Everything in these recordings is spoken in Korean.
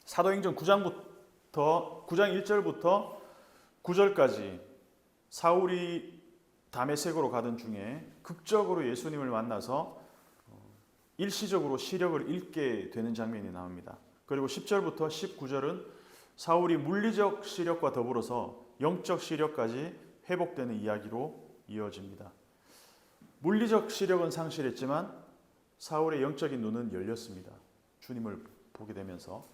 사도행전 9장 1절부터 9절까지 사울이 다메섹으로 가던 중에 극적으로 예수님을 만나서 일시적으로 시력을 잃게 되는 장면이 나옵니다. 그리고 10절부터 19절은 사울이 물리적 시력과 더불어서 영적 시력까지 회복되는 이야기로 이어집니다. 물리적 시력은 상실했지만 사울의 영적인 눈은 열렸습니다. 주님을 보게 되면서.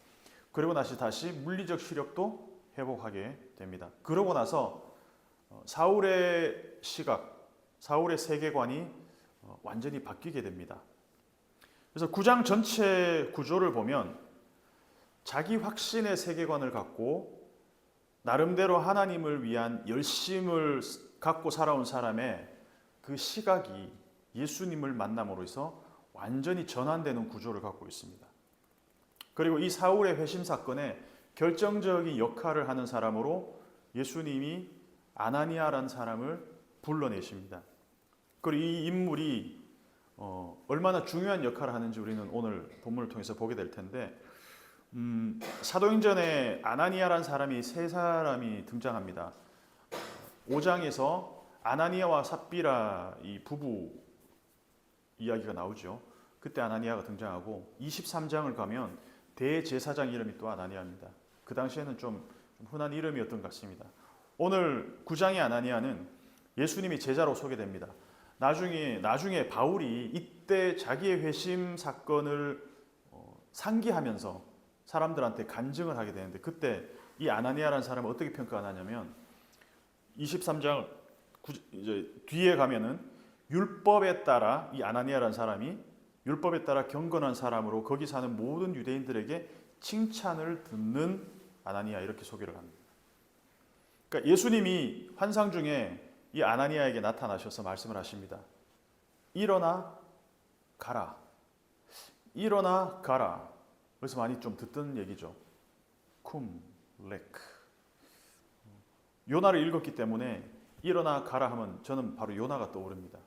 그리고 다시 물리적 시력도 회복하게 됩니다. 그러고 나서 사울의 시각, 사울의 세계관이 완전히 바뀌게 됩니다. 그래서 9장 전체 구조를 보면 자기 확신의 세계관을 갖고 나름대로 하나님을 위한 열심을 갖고 살아온 사람의 그 시각이 예수님을 만남으로 해서 완전히 전환되는 구조를 갖고 있습니다. 그리고 이 사울의 회심 사건에 결정적인 역할을 하는 사람으로 예수님이 아나니아라는 사람을 불러내십니다. 그리고 이 인물이 얼마나 중요한 역할을 하는지 우리는 오늘 본문을 통해서 보게 될 텐데, 사도행전에 아나니아라는 사람이 세 사람이 등장합니다. 5장에서 아나니아와 삽비라 이 부부 이야기가 나오죠. 그때 아나니아가 등장하고 23장을 가면 대제사장 이름이 또 아나니아입니다. 그 당시에는 좀 흔한 이름이었던 것 같습니다. 오늘 9장의 아나니아는 예수님이 제자로 소개됩니다. 나중에 바울이 이때 자기의 회심 사건을 상기하면서 사람들한테 간증을 하게 되는데, 그때 이 아나니아라는 사람을 어떻게 평가하냐면 23장 이제 뒤에 가면은 율법에 따라 이 아나니아라는 사람이 율법에 따라 경건한 사람으로 거기 사는 모든 유대인들에게 칭찬을 듣는 아나니아, 이렇게 소개를 합니다. 그러니까 예수님이 환상 중에 이 아나니아에게 나타나셔서 말씀을 하십니다. 일어나 가라. 일어나 가라. 그래서 많이 좀 듣던 얘기죠. 쿰 레크. 요나를 읽었기 때문에 일어나 가라 하면 저는 바로 요나가 떠오릅니다.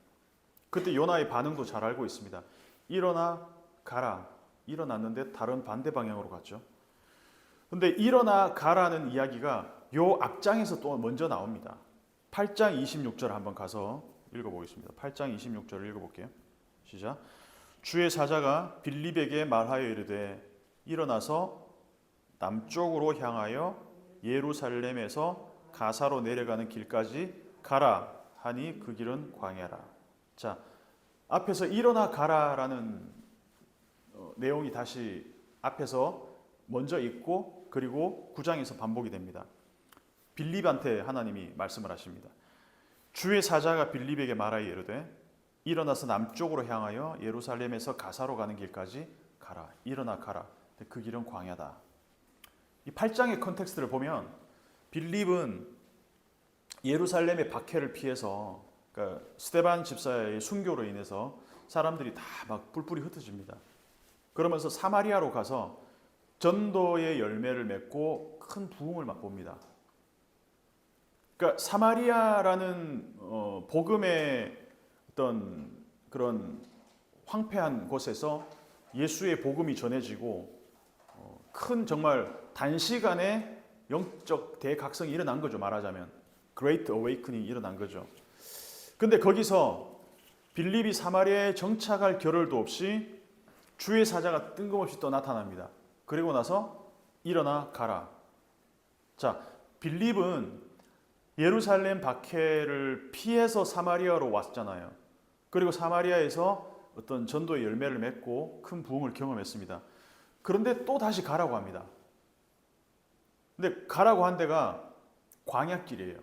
그때 요나의 반응도 잘 알고 있습니다. 일어나 가라. 일어났는데 다른 반대 방향으로 갔죠. 근데 일어나 가라는 이야기가 요 앞장에서 또 먼저 나옵니다. 8장 26절 한번 가서 읽어보겠습니다. 8장 26절을 읽어볼게요. 시작. 주의 사자가 빌립에게 말하여 이르되 일어나서 남쪽으로 향하여 예루살렘에서 가사로 내려가는 길까지 가라 하니 그 길은 광야라. 자, 앞에서 일어나 가라라는 내용이 다시 앞에서 먼저 있고 그리고 9장에서 반복이 됩니다. 빌립한테 하나님이 말씀을 하십니다. 주의 사자가 빌립에게 말하여 이르되 일어나서 남쪽으로 향하여 예루살렘에서 가사로 가는 길까지 가라. 일어나 가라. 그 길은 광야다. 이 8장의 컨텍스트를 보면 빌립은 예루살렘의 박해를 피해서, 그러니까 스데반 집사의 순교로 인해서 사람들이 다 막 뿔뿔이 흩어집니다. 그러면서 사마리아로 가서 전도의 열매를 맺고 큰 부흥을 맛봅니다. 그러니까 사마리아라는 복음의 어떤 그런 황폐한 곳에서 예수의 복음이 전해지고 큰 정말 단시간에 영적 대각성이 일어난 거죠. 말하자면 Great Awakening이 일어난 거죠. 근데 거기서 빌립이 사마리아에 정착할 겨를도 없이 주의 사자가 뜬금없이 또 나타납니다. 그리고 나서 일어나 가라. 자, 빌립은 예루살렘 박해를 피해서 사마리아로 왔잖아요. 그리고 사마리아에서 어떤 전도의 열매를 맺고 큰 부흥을 경험했습니다. 그런데 또 다시 가라고 합니다. 근데 가라고 한 데가 광야길이에요.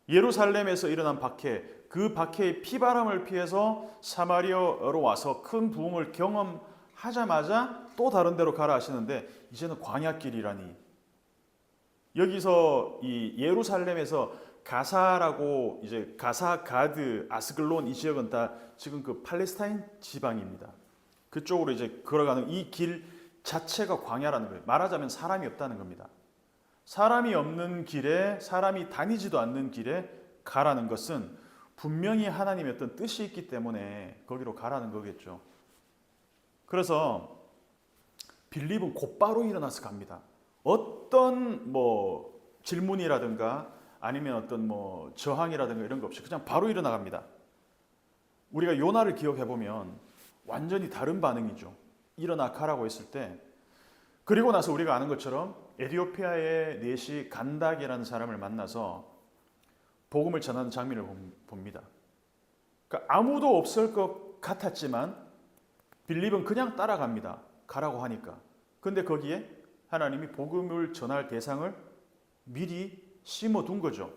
예루살렘에서 일어난 박해, 그 박해의 피바람을 피해서 사마리아로 와서 큰 부흥을 경험하자마자 또 다른 데로 가라 하시는데 이제는 광야길이라니. 여기서 이 예루살렘에서 가사라고, 이제 가사, 가드, 아스글론 이 지역은 다 지금 그 팔레스타인 지방입니다. 그쪽으로 이제 걸어가는 이 길 자체가 광야라는 거예요. 말하자면 사람이 없다는 겁니다. 사람이 없는 길에, 사람이 다니지도 않는 길에 가라는 것은 분명히 하나님의 어떤 뜻이 있기 때문에 거기로 가라는 거겠죠. 그래서 빌립은 곧바로 일어나서 갑니다. 어떤 뭐 질문이라든가 아니면 어떤 뭐 저항이라든가 이런 거 없이 그냥 바로 일어나갑니다. 우리가 요나를 기억해 보면 완전히 다른 반응이죠. 일어나 가라고 했을 때. 그리고 나서 우리가 아는 것처럼 에티오피아의 내시 간닥이라는 사람을 만나서 복음을 전하는 장면을 봅니다. 그러니까 아무도 없을 것 같았지만 빌립은 그냥 따라갑니다. 가라고 하니까. 근데 거기에 하나님이 복음을 전할 대상을 미리 심어둔 거죠.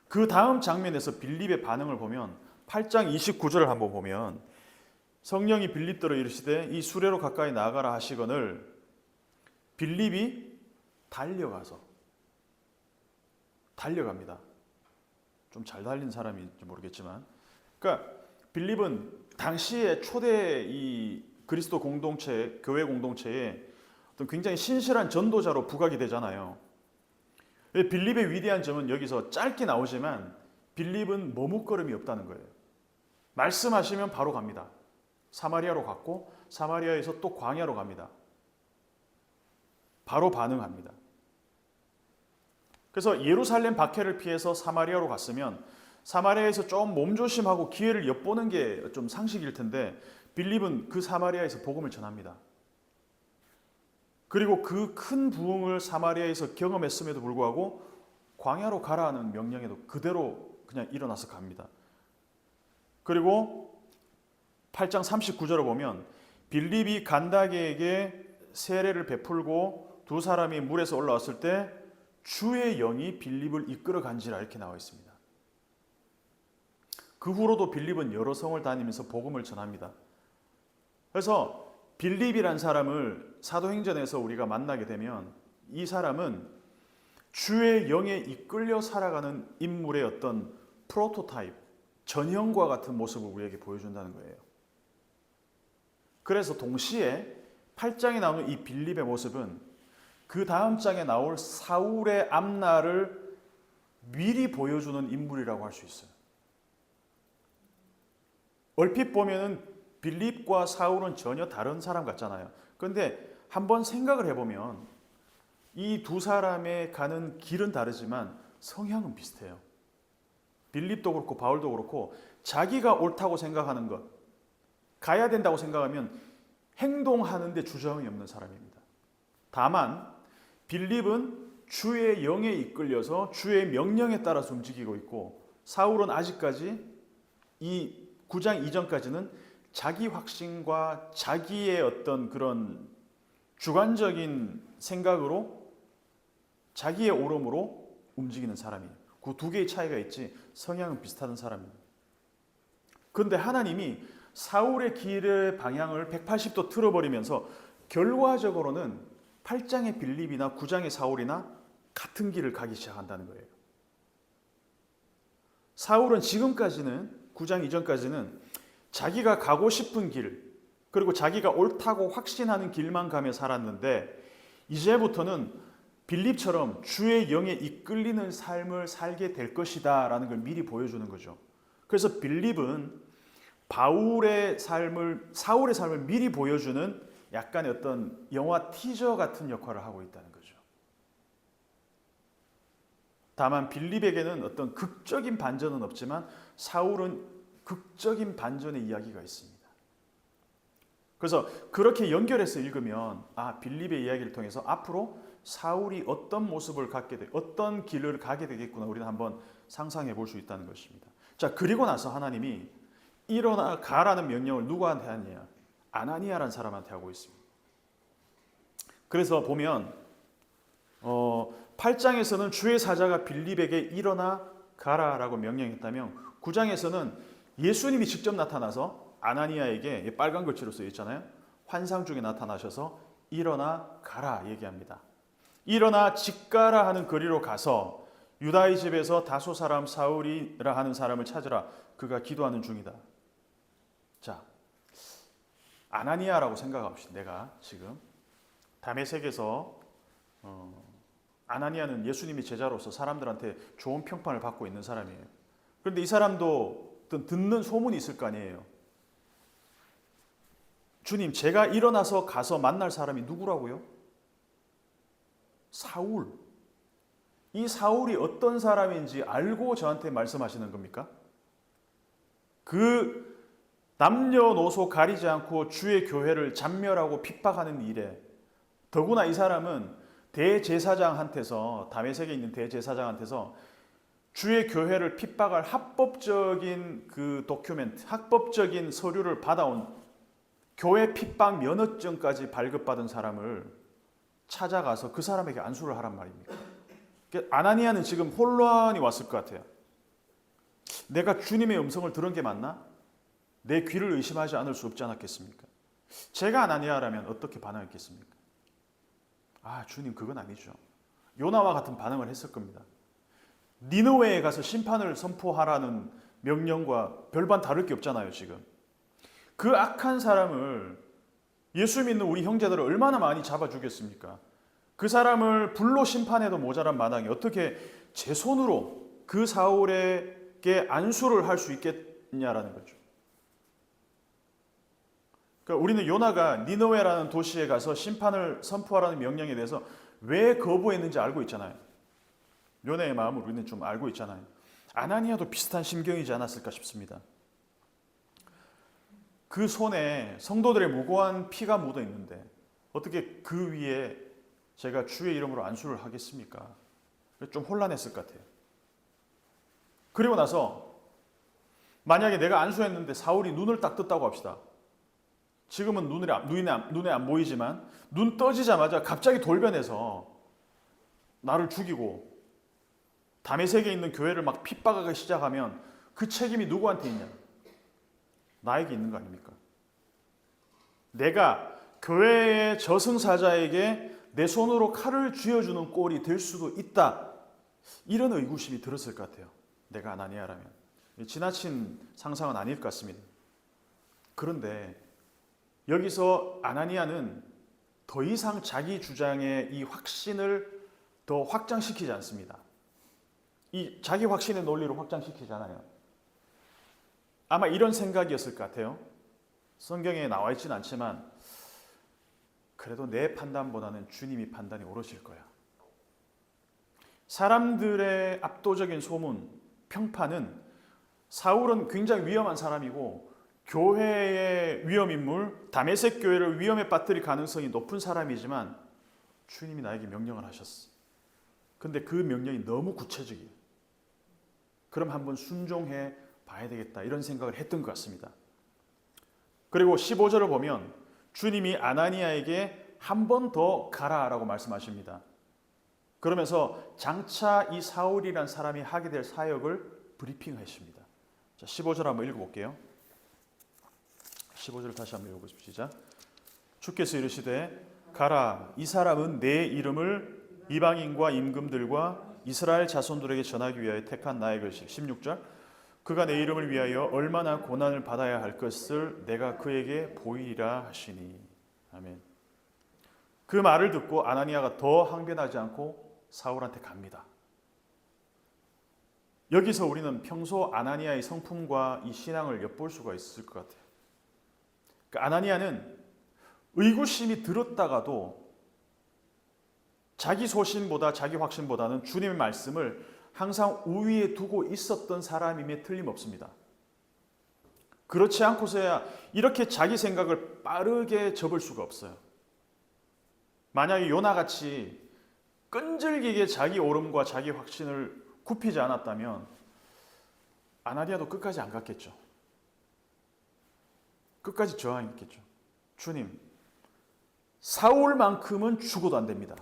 그 다음 장면에서 빌립의 반응을 보면 8장 29절을 한번 보면 성령이 빌립더러 이르시되 이 수레로 가까이 나아가라 하시거늘 빌립이 달려갑니다. 좀 잘 달린 사람인지 모르겠지만, 그러니까 빌립은 당시에 초대 이 그리스도 공동체, 교회 공동체에 어떤 굉장히 신실한 전도자로 부각이 되잖아요. 빌립의 위대한 점은 여기서 짧게 나오지만 빌립은 머뭇거림이 없다는 거예요. 말씀하시면 바로 갑니다. 사마리아로 갔고 사마리아에서 또 광야로 갑니다. 바로 반응합니다. 그래서 예루살렘 박해를 피해서 사마리아로 갔으면 사마리아에서 좀 몸조심하고 기회를 엿보는 게 좀 상식일 텐데 빌립은 그 사마리아에서 복음을 전합니다. 그리고 그 큰 부흥을 사마리아에서 경험했음에도 불구하고 광야로 가라는 명령에도 그대로 그냥 일어나서 갑니다. 그리고 8장 39절을 보면 빌립이 간다게에게 세례를 베풀고 두 사람이 물에서 올라왔을 때 주의 영이 빌립을 이끌어 간지라 이렇게 나와 있습니다. 그 후로도 빌립은 여러 성을 다니면서 복음을 전합니다. 그래서 빌립이란 사람을 사도행전에서 우리가 만나게 되면 이 사람은 주의 영에 이끌려 살아가는 인물의 어떤 프로토타입, 전형과 같은 모습을 우리에게 보여준다는 거예요. 그래서 동시에 8장에 나오는 이 빌립의 모습은 그 다음 장에 나올 사울의 앞날을 미리 보여주는 인물이라고 할 수 있어요. 얼핏 보면은 빌립과 사울은 전혀 다른 사람 같잖아요. 그런데 한번 생각을 해보면 이 두 사람의 가는 길은 다르지만 성향은 비슷해요. 빌립도 그렇고 바울도 그렇고 자기가 옳다고 생각하는 것, 가야 된다고 생각하면 행동하는데 주저함이 없는 사람입니다. 다만 빌립은 주의 영에 이끌려서 주의 명령에 따라서 움직이고 있고 사울은 아직까지 이 9장 이전까지는 자기 확신과 자기의 어떤 그런 주관적인 생각으로 자기의 오름으로 움직이는 사람이에요. 그 두 개의 차이가 있지 성향은 비슷한 사람입니다. 그런데 하나님이 사울의 길의 방향을 180도 틀어버리면서 결과적으로는 8장의 빌립이나 9장의 사울이나 같은 길을 가기 시작한다는 거예요. 사울은 지금까지는 9장 이전까지는 자기가 가고 싶은 길 그리고 자기가 옳다고 확신하는 길만 가며 살았는데 이제부터는 빌립처럼 주의 영에 이끌리는 삶을 살게 될 것이다 라는 걸 미리 보여주는 거죠. 그래서 빌립은 사울의 삶을 미리 보여주는 약간의 어떤 영화 티저 같은 역할을 하고 있다는 거죠. 다만 빌립에게는 어떤 극적인 반전은 없지만 사울은 극적인 반전의 이야기가 있습니다. 그래서 그렇게 연결해서 읽으면 빌립의 이야기를 통해서 앞으로 사울이 어떤 모습을 어떤 길을 가게 되겠구나 우리는 한번 상상해 볼 수 있다는 것입니다. 자, 그리고 나서 하나님이 일어나 가라는 명령을 누구한테 하느냐? 아나니아라는 사람한테 하고 있습니다. 그래서 보면 8장에서는 주의 사자가 빌립에게 일어나 가라라고 명령했다면 9장에서는 예수님이 직접 나타나서 아나니아에게 빨간 글씨로 쓰여 있잖아요. 환상 중에 나타나셔서 일어나 가라 얘기합니다. 일어나 집 가라 하는 거리로 가서 유다의 집에서 다소 사람 사울이라 하는 사람을 찾으라. 그가 기도하는 중이다. 자, 아나니아라고 생각합시다. 내가 지금 다메섹에서 아나니아는 예수님의 제자로서 사람들한테 좋은 평판을 받고 있는 사람이에요. 그런데 이 사람도 어떤 듣는 소문이 있을 거 아니에요. 주님, 제가 일어나서 가서 만날 사람이 누구라고요? 사울. 이 사울이 어떤 사람인지 알고 저한테 말씀하시는 겁니까? 그 남녀노소 가리지 않고 주의 교회를 잔멸하고 핍박하는 일에, 더구나 이 사람은 대제사장한테서, 다메섹에 있는 대제사장한테서 주의 교회를 핍박할 합법적인 그 도큐멘트, 합법적인 서류를 받아온 교회 핍박 면허증까지 발급받은 사람을 찾아가서 그 사람에게 안수를 하란 말입니다. 아나니아는 지금 혼란이 왔을 것 같아요. 내가 주님의 음성을 들은 게 맞나? 내 귀를 의심하지 않을 수 없지 않았겠습니까? 제가 아나니아라면 어떻게 반응했겠습니까? 아, 주님, 그건 아니죠. 요나와 같은 반응을 했을 겁니다. 니느웨에 가서 심판을 선포하라는 명령과 별반 다를 게 없잖아요, 지금. 그 악한 사람을, 예수 믿는 우리 형제들을 얼마나 많이 잡아 죽였습니까? 그 사람을 불로 심판해도 모자란 마당에 어떻게 제 손으로 그 사울에게 안수를 할 수 있겠냐라는 거죠. 그러니까 우리는 요나가 니느웨라는 도시에 가서 심판을 선포하라는 명령에 대해서 왜 거부했는지 알고 있잖아요. 요나의 마음을 우리는 좀 알고 있잖아요. 아나니아도 비슷한 심경이지 않았을까 싶습니다. 그 손에 성도들의 무고한 피가 묻어 있는데 어떻게 그 위에 제가 주의 이름으로 안수를 하겠습니까? 좀 혼란했을 것 같아요. 그리고 나서 만약에 내가 안수했는데 사울이 눈을 딱 떴다고 합시다. 지금은 눈에 안 보이지만 눈 떠지자마자 갑자기 돌변해서 나를 죽이고 다메섹에 있는 교회를 막 핍박하기 시작하면 그 책임이 누구한테 있냐? 나에게 있는 거 아닙니까? 내가 교회의 저승사자에게 내 손으로 칼을 쥐어주는 꼴이 될 수도 있다. 이런 의구심이 들었을 것 같아요. 내가 아나니아라면. 지나친 상상은 아닐 것 같습니다. 그런데 여기서 아나니아는 더 이상 자기 주장의 이 확신을 더 확장시키지 않습니다. 이 자기 확신의 논리로 확장시키잖아요. 아마 이런 생각이었을 것 같아요. 성경에 나와 있지는 않지만 그래도 내 판단보다는 주님이 판단이 옳으실 거야. 사람들의 압도적인 소문, 평판은 사울은 굉장히 위험한 사람이고 교회의 위험인물, 다메섹 교회를 위험에 빠뜨릴 가능성이 높은 사람이지만 주님이 나에게 명령을 하셨어. 근데 그 명령이 너무 구체적이에요. 그럼 한번 순종해 봐야 되겠다 이런 생각을 했던 것 같습니다. 그리고 15절을 보면 주님이 아나니아에게 한 번 더 가라라고 말씀하십니다. 그러면서 장차 이 사울이란 사람이 하게 될 사역을 브리핑하십니다. 자, 15절 한번 읽어볼게요. 15절 다시 한번 읽어보십시오. 주께서 이르시되 가라, 이 사람은 내 이름을 이방인과 임금들과 이스라엘 자손들에게 전하기 위하여 택한 나의 것이. 16절 그가 내 이름을 위하여 얼마나 고난을 받아야 할 것을 내가 그에게 보이리라 하시니. 아멘. 그 말을 듣고 아나니아가 더 항변하지 않고 사울한테 갑니다. 여기서 우리는 평소 아나니아의 성품과 이 신앙을 엿볼 수가 있을 것 같아요. 그러니까 아나니아는 의구심이 들었다가도 자기 소신보다 자기 확신보다는 주님의 말씀을 항상 우위에 두고 있었던 사람임에 틀림없습니다. 그렇지 않고서야 이렇게 자기 생각을 빠르게 접을 수가 없어요. 만약에 요나같이 끈질기게 자기 오름과 자기 확신을 굽히지 않았다면 아나니아도 끝까지 안 갔겠죠. 끝까지 저항했겠죠. 주님, 사울만큼은 죽어도 안 됩니다.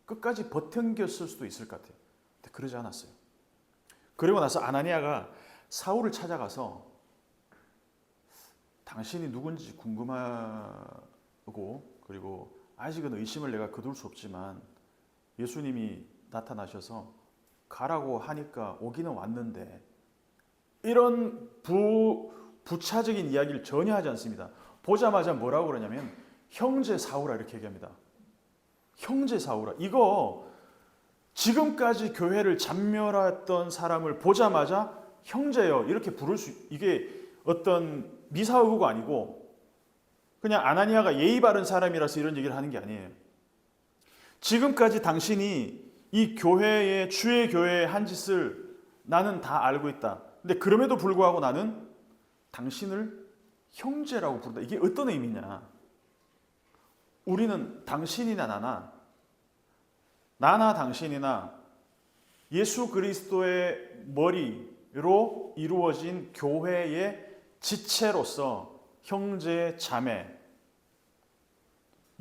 끝까지 버텨겼을 수도 있을 것 같아요. 근데 그러지 않았어요. 그리고 나서 아나니아가 사울을 찾아가서 당신이 누군지 궁금하고 그리고 아직은 의심을 내가 거둘 수 없지만 예수님이 나타나셔서 가라고 하니까 오기는 왔는데 이런 부차적인 이야기를 전혀 하지 않습니다. 보자마자 뭐라고 그러냐면 형제 사울아 이렇게 얘기합니다. 형제 사울아. 이거 지금까지 교회를 잔멸했던 사람을 보자마자 형제요 이렇게 부를 수, 이게 어떤 미사여구가 아니고 그냥 아나니아가 예의 바른 사람이라서 이런 얘기를 하는 게 아니에요. 지금까지 당신이 이 교회의 주의 교회의 한 짓을 나는 다 알고 있다. 근데 그럼에도 불구하고 나는 당신을 형제라고 부른다. 이게 어떤 의미냐? 우리는 당신이나 나나 당신이나 예수 그리스도의 머리로 이루어진 교회의 지체로서 형제, 자매,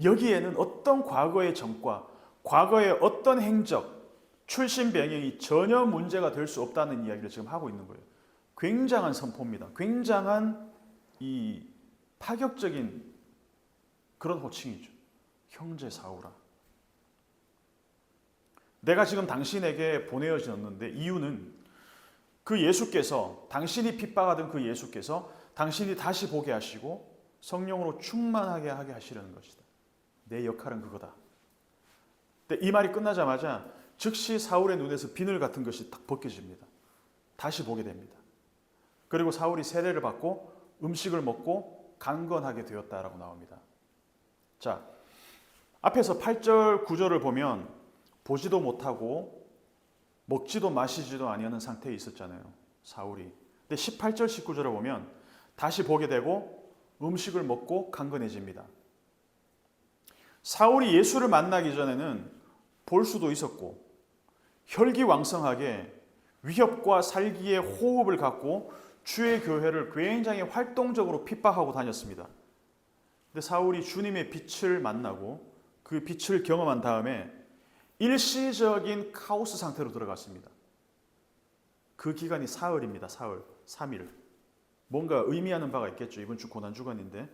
여기에는 어떤 과거의 전과, 과거의 어떤 행적, 출신 변형이 전혀 문제가 될 수 없다는 이야기를 지금 하고 있는 거예요. 굉장한 선포입니다. 굉장한 이 파격적인 그런 호칭이죠. 형제 사울아. 내가 지금 당신에게 보내어졌는데 이유는 그 예수께서, 당신이 핍박하던 그 예수께서 당신이 다시 보게 하시고 성령으로 충만하게 하게 하시려는 것이다. 내 역할은 그거다. 근데 이 말이 끝나자마자 즉시 사울의 눈에서 비늘 같은 것이 딱 벗겨집니다. 다시 보게 됩니다. 그리고 사울이 세례를 받고 음식을 먹고 강건하게 되었다라고 나옵니다. 자, 앞에서 8절, 9절을 보면 보지도 못하고 먹지도 마시지도 아니하는 상태에 있었잖아요. 사울이. 근데 18절, 19절을 보면 다시 보게 되고 음식을 먹고 강건해집니다. 사울이 예수를 만나기 전에는 볼 수도 있었고 혈기왕성하게 위협과 살기의 호흡을 갖고 주의 교회를 굉장히 활동적으로 핍박하고 다녔습니다. 근데 사울이 주님의 빛을 만나고 그 빛을 경험한 다음에 일시적인 카오스 상태로 들어갔습니다. 그 기간이 사흘입니다. 사흘, 3일. 뭔가 의미하는 바가 있겠죠. 이번 주 고난주간인데.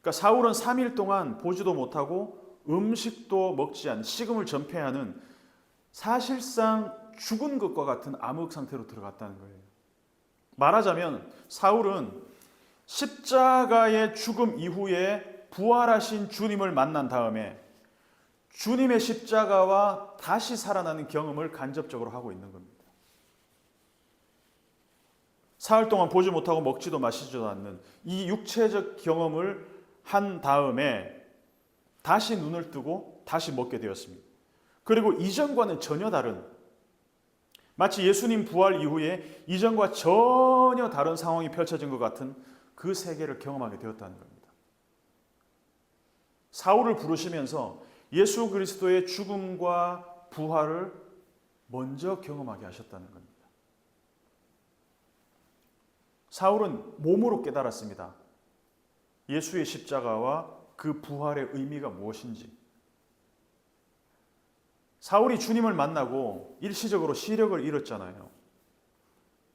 그러니까 사울은 3일 동안 보지도 못하고 음식도 먹지 않은, 식음을 전폐하는 사실상 죽은 것과 같은 암흑 상태로 들어갔다는 거예요. 말하자면 사울은 십자가의 죽음 이후에 부활하신 주님을 만난 다음에 주님의 십자가와 다시 살아나는 경험을 간접적으로 하고 있는 겁니다. 사흘 동안 보지 못하고 먹지도 마시지도 않는 이 육체적 경험을 한 다음에 다시 눈을 뜨고 다시 먹게 되었습니다. 그리고 이전과는 전혀 다른, 마치 예수님 부활 이후에 이전과 전혀 다른 상황이 펼쳐진 것 같은 그 세계를 경험하게 되었다는 겁니다. 사울을 부르시면서 예수 그리스도의 죽음과 부활을 먼저 경험하게 하셨다는 겁니다. 사울은 몸으로 깨달았습니다. 예수의 십자가와 그 부활의 의미가 무엇인지. 사울이 주님을 만나고 일시적으로 시력을 잃었잖아요.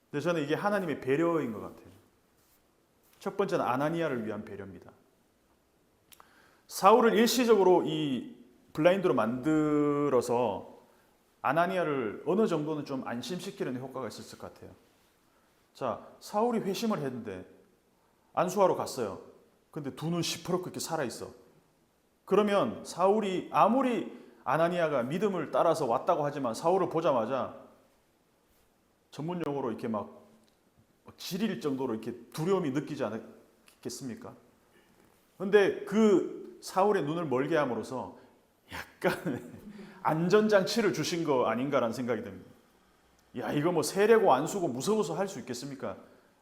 근데 저는 이게 하나님의 배려인 것 같아요. 첫 번째는 아나니아를 위한 배려입니다. 사울을 일시적으로 이 블라인드로 만들어서 아나니아를 어느 정도는 좀 안심시키는 효과가 있었을 것 같아요. 자, 사울이 회심을 했는데 안수하러 갔어요. 근데 두 눈 시퍼렇게 이렇게 살아있어. 그러면 사울이 아무리 아나니아가 믿음을 따라서 왔다고 하지만 사울을 보자마자 전문 용어로 이렇게 막 지릴 정도로 이렇게 두려움이 느끼지 않겠습니까? 근데 그 사울의 눈을 멀게 함으로써 약간 안전장치를 주신 거 아닌가라는 생각이 듭니다. 야, 이거 뭐 세례고 안수고 무서워서 할 수 있겠습니까?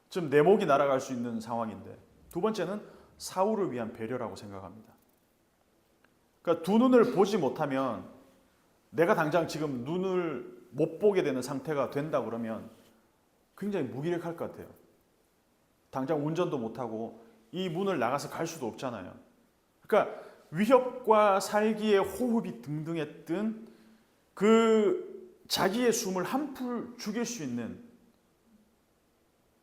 좀 내 목이 날아갈 수 있는 상황인데. 두 번째는 사울을 위한 배려라고 생각합니다. 그러니까 두 눈을 보지 못하면 내가 당장 지금 눈을 못 보게 되는 상태가 된다 그러면 굉장히 무기력할 것 같아요. 당장 운전도 못하고 이 문을 나가서 갈 수도 없잖아요. 그러니까 위협과 살기의 호흡이 등등했던 그 자기의 숨을 한풀 죽일 수 있는,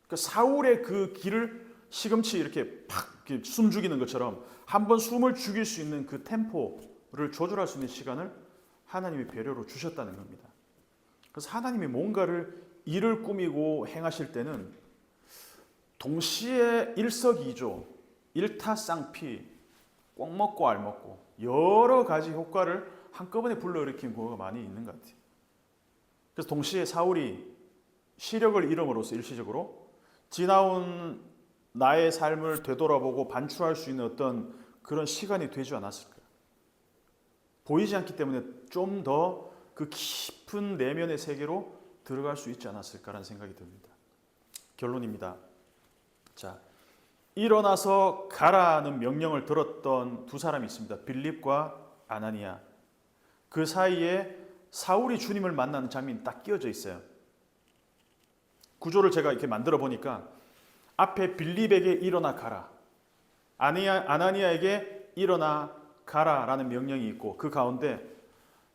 그러니까 사울의 그 길을 시금치 이렇게 팍 숨 죽이는 것처럼 한번 숨을 죽일 수 있는 그 템포를 조절할 수 있는 시간을 하나님이 배려로 주셨다는 겁니다. 그래서 하나님이 뭔가를 일을 꾸미고 행하실 때는 동시에 일석이조, 일타쌍피, 꼭 먹고 알 먹고 여러 가지 효과를 한꺼번에 불러일으키는 경우가 많이 있는 것 같아요. 그래서 동시에 사울이 시력을 잃음으로써 일시적으로 지나온 나의 삶을 되돌아보고 반추할 수 있는 어떤 그런 시간이 되지 않았을까? 보이지 않기 때문에 좀 더 그 깊은 내면의 세계로 들어갈 수 있지 않았을까라는 생각이 듭니다. 결론입니다. 자, 일어나서 가라는 명령을 들었던 두 사람이 있습니다. 빌립과 아나니아. 그 사이에 사울이 주님을 만나는 장면이 딱 끼어져 있어요. 구조를 제가 이렇게 만들어 보니까 앞에 빌립에게 일어나 가라, 아나니아에게 일어나 가라라는 명령이 있고, 그 가운데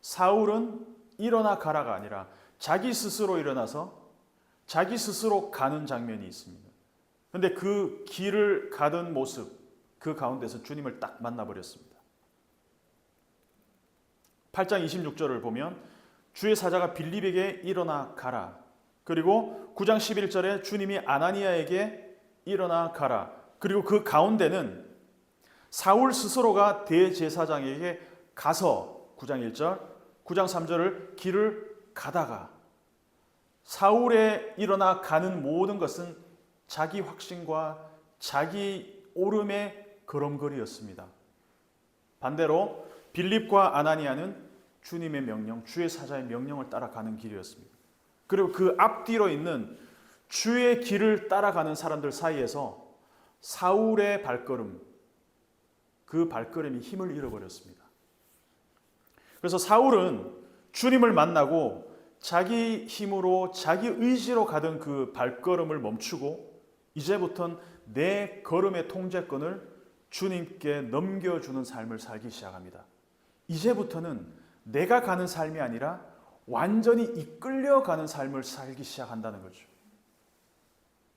사울은 일어나 가라가 아니라 자기 스스로 일어나서 자기 스스로 가는 장면이 있습니다. 그런데 그 길을 가던 모습, 그 가운데서 주님을 딱 만나버렸습니다. 8장 26절을 보면 주의 사자가 빌립에게 일어나 가라, 그리고 9장 11절에 주님이 아나니아에게 일어나 가라, 그리고 그 가운데는 사울 스스로가 대제사장에게 가서 9장 1절, 9장 3절을 길을 가다가, 사울의 일어나 가는 모든 것은 자기 확신과 자기 오름의 걸음걸이였습니다. 반대로 빌립과 아나니아는 주님의 명령, 주의 사자의 명령을 따라가는 길이었습니다. 그리고 그 앞뒤로 있는 주의 길을 따라가는 사람들 사이에서 사울의 발걸음, 그 발걸음이 힘을 잃어버렸습니다. 그래서 사울은 주님을 만나고 자기 힘으로 자기 의지로 가던 그 발걸음을 멈추고 이제부터는 내 걸음의 통제권을 주님께 넘겨주는 삶을 살기 시작합니다. 이제부터는 내가 가는 삶이 아니라 완전히 이끌려가는 삶을 살기 시작한다는 거죠.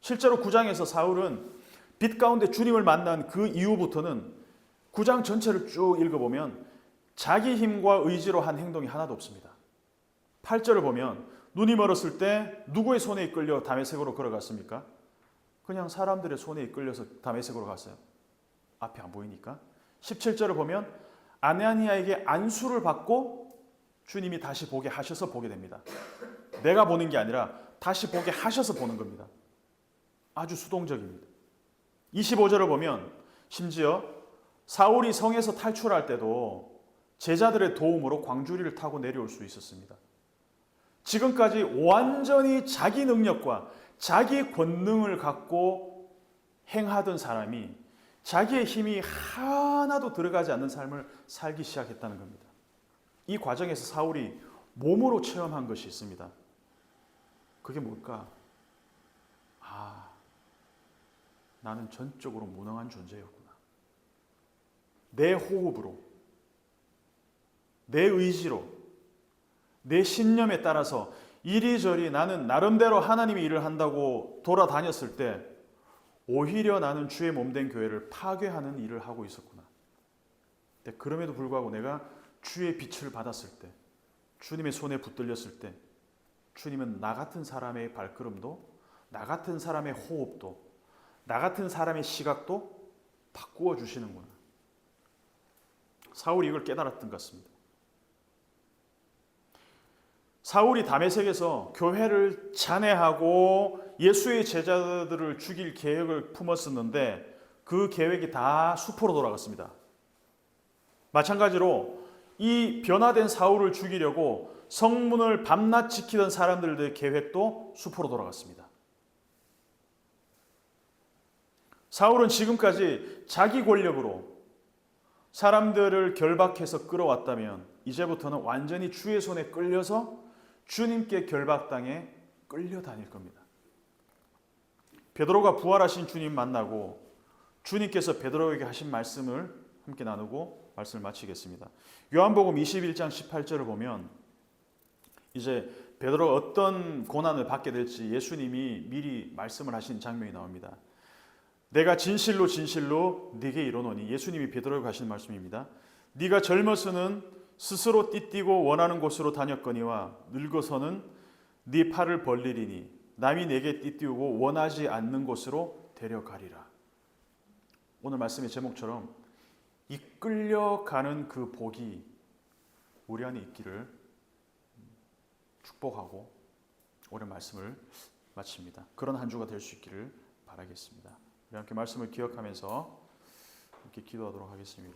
실제로 9장에서 사울은 빛 가운데 주님을 만난 그 이후부터는 9장 전체를 쭉 읽어보면 자기 힘과 의지로 한 행동이 하나도 없습니다. 8절을 보면 눈이 멀었을 때 누구의 손에 이끌려 다메섹으로 걸어갔습니까? 그냥 사람들의 손에 이끌려서 다메섹으로 갔어요. 앞이 안 보이니까. 17절을 보면 아나니아에게 안수를 받고 주님이 다시 보게 하셔서 보게 됩니다. 내가 보는 게 아니라 다시 보게 하셔서 보는 겁니다. 아주 수동적입니다. 25절을 보면 심지어 사울이 성에서 탈출할 때도 제자들의 도움으로 광주리를 타고 내려올 수 있었습니다. 지금까지 완전히 자기 능력과 자기 권능을 갖고 행하던 사람이 자기의 힘이 하나도 들어가지 않는 삶을 살기 시작했다는 겁니다. 이 과정에서 사울이 몸으로 체험한 것이 있습니다. 그게 뭘까? 나는 전적으로 무능한 존재였구나. 내 호흡으로, 내 의지로, 내 신념에 따라서 이리저리 나는 나름대로 하나님의 일을 한다고 돌아다녔을 때 오히려 나는 주의 몸된 교회를 파괴하는 일을 하고 있었구나. 근데 그럼에도 불구하고 내가 주의 빛을 받았을 때, 주님의 손에 붙들렸을 때 주님은 나 같은 사람의 발걸음도, 나 같은 사람의 호흡도, 나 같은 사람의 시각도 바꾸어 주시는구나. 사울이 이걸 깨달았던 것 같습니다. 사울이 다메섹에서 교회를 잔해하고 예수의 제자들을 죽일 계획을 품었었는데 그 계획이 다 수포로 돌아갔습니다. 마찬가지로 이 변화된 사울을 죽이려고 성문을 밤낮 지키던 사람들의 계획도 수포로 돌아갔습니다. 사울은 지금까지 자기 권력으로 사람들을 결박해서 끌어왔다면 이제부터는 완전히 주의 손에 끌려서 주님께 결박당해 끌려다닐 겁니다. 베드로가 부활하신 주님 만나고 주님께서 베드로에게 하신 말씀을 함께 나누고 말씀을 마치겠습니다. 요한복음 21장 18절을 보면 이제 베드로가 어떤 고난을 받게 될지 예수님이 미리 말씀을 하신 장면이 나옵니다. 내가 진실로 진실로 네게 이르노니, 예수님이 베드로에게 하신 말씀입니다. 네가 젊어서는 스스로 띠띠고 원하는 곳으로 다녔거니와 늙어서는 네 팔을 벌리리니 남이 내게 띠띠우고 원하지 않는 곳으로 데려가리라. 오늘 말씀의 제목처럼 이끌려가는 그 복이 우리 안에 있기를 축복하고 오늘 말씀을 마칩니다. 그런 한 주가 될 수 있기를 바라겠습니다. 우리 함께 말씀을 기억하면서 이렇게 기도하도록 하겠습니다.